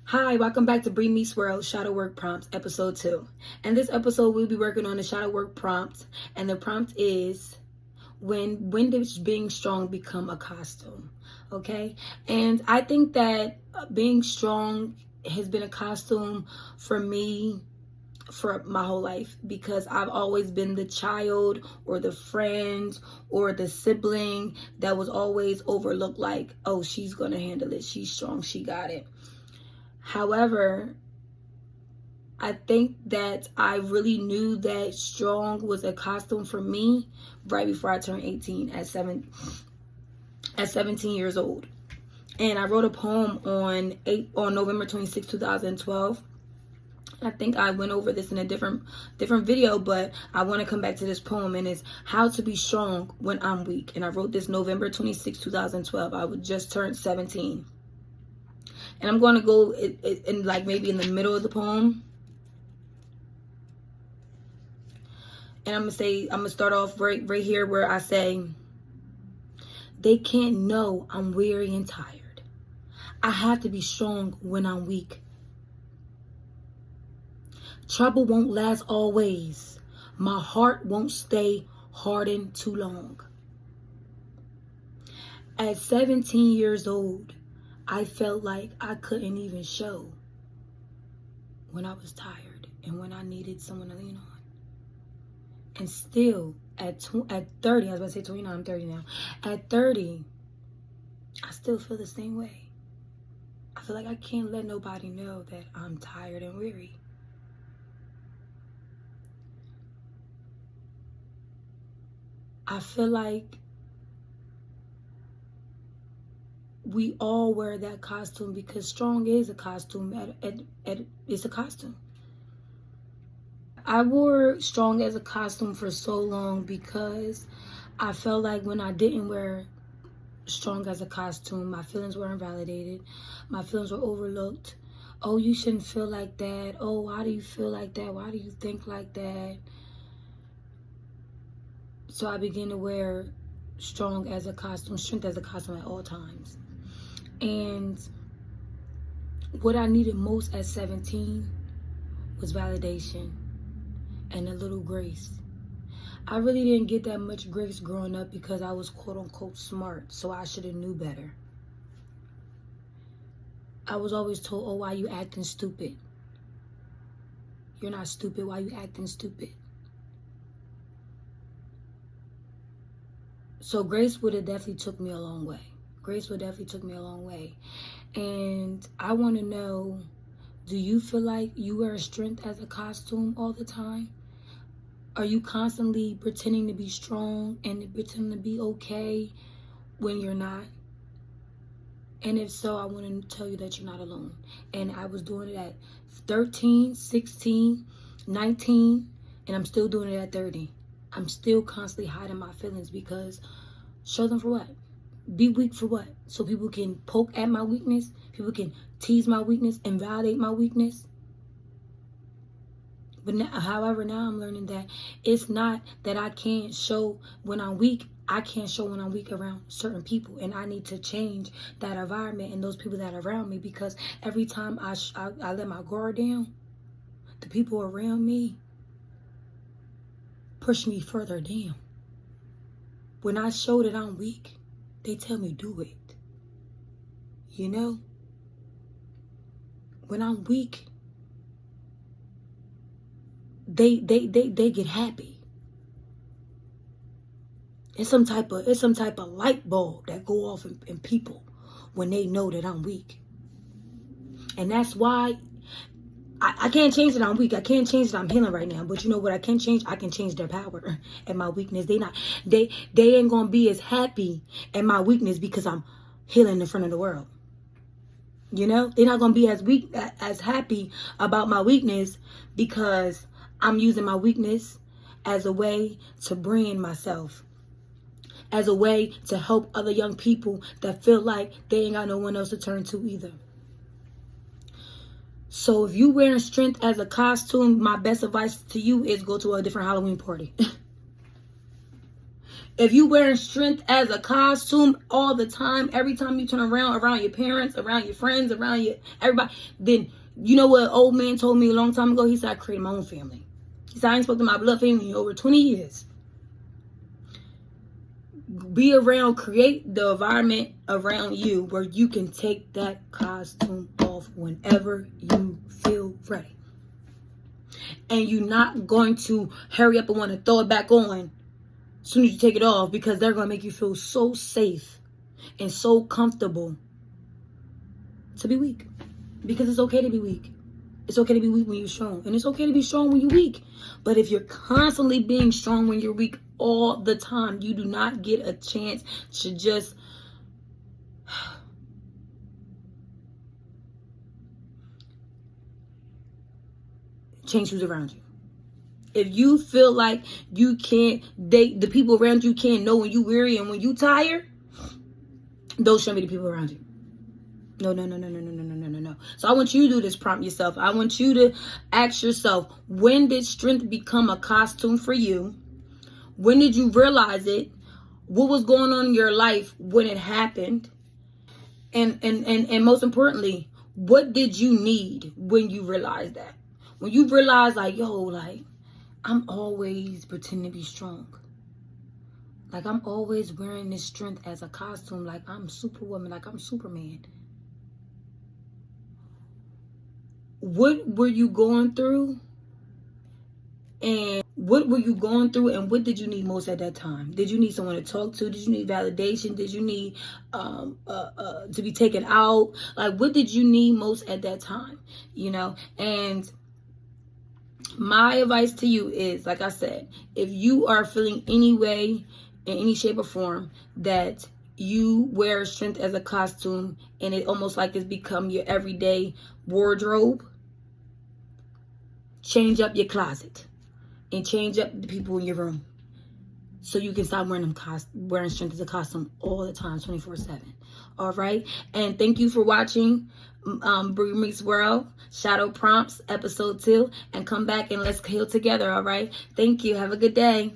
Hi, welcome back to Bremeetsworld Shadow Work Prompts, episode 2. In this episode, we'll be working on the shadow work prompt, and the prompt is, when does being strong become a costume? Okay? And I think that being strong has been a costume for me for my whole life, because I've always been the child or the friend or the sibling that was always overlooked, like, oh, she's gonna handle it, she's strong, she got it. However, I think that I really knew that strong was a costume for me right before I turned 18 at 17 years old. And I wrote a poem on November 26, 2012. I think I went over this in a different video, but I want to come back to this poem, and it's how to be strong when I'm weak. And I wrote this November 26, 2012. I would just turned 17. And I'm going to go in like maybe in the middle of the poem. And I'm going to start off right here where I say, they can't know I'm weary and tired. I have to be strong when I'm weak. Trouble won't last always. My heart won't stay hardened too long. At 17 years old, I felt like I couldn't even show when I was tired and when I needed someone to lean on. And still, at 30, I was about to say 29, I'm 30 now. At 30, I still feel the same way. I feel like I can't let nobody know that I'm tired and weary. I feel like we all wear that costume because strong is a costume. It's a costume. I wore strong as a costume for so long because I felt like when I didn't wear strong as a costume, my feelings were invalidated. My feelings were overlooked. Oh, you shouldn't feel like that. Oh, why do you feel like that? Why do you think like that? So I began to wear strong as a costume, strength as a costume at all times. And what I needed most at 17 was validation and a little grace. I really didn't get that much grace growing up because I was quote unquote smart, so I should have knew better. I was always told, oh, why you acting stupid? You're not stupid, why you acting stupid? So grace would have definitely took me a long way. Grace would definitely took me a long way. And I want to know, do you feel like you wear strength as a costume all the time? Are you constantly pretending to be strong and pretending to be okay when you're not? And if so, I want to tell you that you're not alone. And I was doing it at 13, 16, 19, and I'm still doing it at 30. I'm still constantly hiding my feelings because show them for what? Be weak for what? So people can poke at my weakness? People can tease my weakness, invalidate my weakness? But now, however, now I'm learning that it's not that I can't show when I'm weak. I can't show when I'm weak around certain people. And I need to change that environment and those people that are around me, because every time I let my guard down, the people around me push me further down. When I show that I'm weak, they tell me do it. You know? When I'm weak, they get happy. It's some type of light bulb that go off in people when they know that I'm weak. And that's why I can't change that I'm weak. I can't change that I'm healing right now. But you know what I can change? I can change their power and my weakness. They ain't gonna be as happy at my weakness because I'm healing in front of the world. You know, they're not gonna be as happy about my weakness because I'm using my weakness as a way to brand myself, as a way to help other young people that feel like they ain't got no one else to turn to either. So if you wearing strength as a costume, my best advice to you is go to a different Halloween party. If you wearing strength as a costume all the time, every time you turn around your parents, around your friends, around your everybody, then you know what old man told me a long time ago? He said, I created my own family. He said, I ain't spoke to my blood family in over 20 years. Be around, create the environment around you where you can take that costume off whenever you feel ready. And you're not going to hurry up and want to throw it back on as soon as you take it off, because they're going to make you feel so safe and so comfortable to be weak. Because it's okay to be weak. It's okay to be weak when you're strong. And it's okay to be strong when you're weak. But if you're constantly being strong when you're weak all the time, you do not get a chance to just change who's around you. If you feel like you can't date, the people around you can't know when you weary and when you tired, those shouldn't be the people around you. No. So I want you to do this prompt yourself. I want you to ask yourself, when did strength become a costume for you? When did you realize it? What was going on in your life when it happened? And most importantly, what did you need when you realized that? When you realize, like, yo, like, I'm always pretending to be strong. Like, I'm always wearing this strength as a costume. Like, I'm Superwoman. Like, I'm Superman. What were you going through? And what were you going through? And what did you need most at that time? Did you need someone to talk to? Did you need validation? Did you need to be taken out? Like, what did you need most at that time? You know? And my advice to you is, like I said, if you are feeling any way, in any shape or form, that you wear strength as a costume and it almost like it's become your everyday wardrobe, change up your closet and change up the people in your room so you can stop wearing strength as a costume all the time, 24/7. All right? And thank you for watching Bremeetsworld Shadow Prompts episode 2, and come back and let's heal together. All right? Thank you. Have a good day.